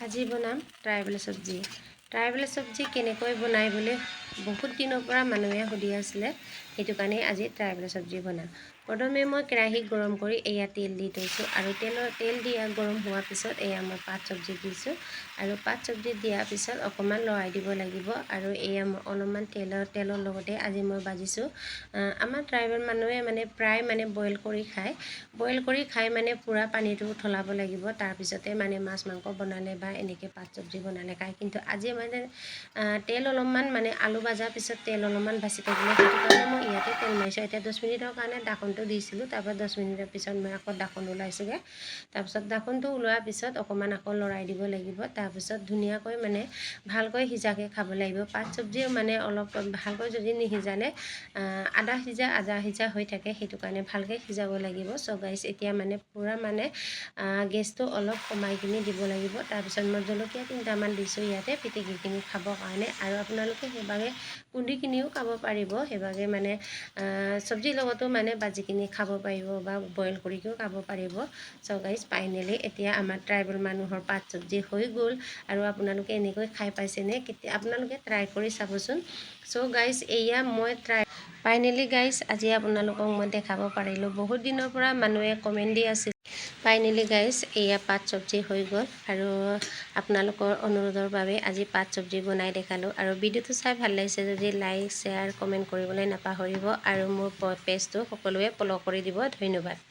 আজি বনাম ট্ৰাইবেল চব্জি। ট্ৰাইবেল চব্জি কেনেকৈ বনাই বুলি বহুত দিনৰ পৰা মানুহে সুধি আছিলে, সেইটো কাৰণে আজি ট্ৰাইবেল চব্জি বনাম। প্ৰথমে মই কেৰাহী গৰম কৰি এয়া তেল দি থৈছোঁ আৰু তেল দিয়া গৰম হোৱাৰ পিছত এয়া মই পাত চব্জি দিছোঁ আৰু পাত চব্জি দিয়াৰ পিছত অকণমান লৰাই দিব লাগিব আৰু এয়া মই অলপমান তেলৰ লগতে আজি মই ভাজিছোঁ। আমাৰ ট্ৰাইবেল মানুহে প্ৰায় বইল কৰি খাই পূৰা পানীটো উঠলাব লাগিব, তাৰপিছতে মাছ মাংস বনালে বা এনেকৈ পাত চব্জি বনালে খায়। কিন্তু আজি তেল অলপমান আলু ভাজাৰ পিছত তেল অলপমান বাচি থাকিলে, সেইটো কাৰণে মই ইয়াতে তেল মাৰিছোঁ। এতিয়া 10 মিনিটৰ কাৰণে ঢাকনটো দিছিলোঁ, তাৰপৰা 10 মিনিটৰ পিছত মই আকৌ ঢাকন ওলাইছোঁগৈ। তাৰপিছত ঢাকনটো ওলোৱাৰ পিছত অকণমান আকৌ লৰাই দিব লাগিব। তাৰপিছত ধুনীয়াকৈ ভালকৈ সিজাকৈ খাব লাগিব। পাত চব্জিও অলপ ভালকৈ যদি নিসিজালে আধা সিজা হৈ থাকে, সেইটো কাৰণে ভালকৈ সিজাব লাগিব। চ' গাইছ, এতিয়া পূৰা গেছটো অলপ কমাই কিনি দিব লাগিব। তাৰপিছত মই জলকীয়া 3টামান দিছোঁ ইয়াতে পিটিকিখিনি খাবৰ কাৰণে, আৰু আপোনালোকে সেইভাগে খুন্দি কিনিও খাব পাৰিব। সেইভাগে চব্জিৰ লগতো ভাজি কিনি খাব পাৰিব বা বইল কৰিও খাব পাৰিব। চ' গাইছ, ফাইনেলি এতিয়া আমাৰ ট্ৰাইবেল মানুহৰ পাত চব্জি হৈ গ'ল। আৰু আপোনালোকে এনেকৈ খাই পাইছেনে? আপোনালোকে ট্ৰাই কৰি চাবচোন। চ' গাইছ, এয়া মই ফাইনেলি গাইছ, আজি আপোনালোকক মই দেখাব পাৰিলোঁ। বহুত দিনৰ পৰা মানুহে কমেণ্ট দি আছিল। ফাইনেলি গাইছ, এয়া পাত চব্জি হৈ গ'ল আৰু আপোনালোকৰ অনুৰোধৰ বাবে আজি পাত চব্জি বনাই দেখালোঁ। আৰু ভিডিঅ'টো চাই ভাল লাগিছে যদি লাইক, শ্বেয়াৰ, কমেণ্ট কৰিবলৈ নাপাহৰিব আৰু মোৰ পেজটো সকলোৱে ফ'ল' কৰি দিব। ধন্যবাদ।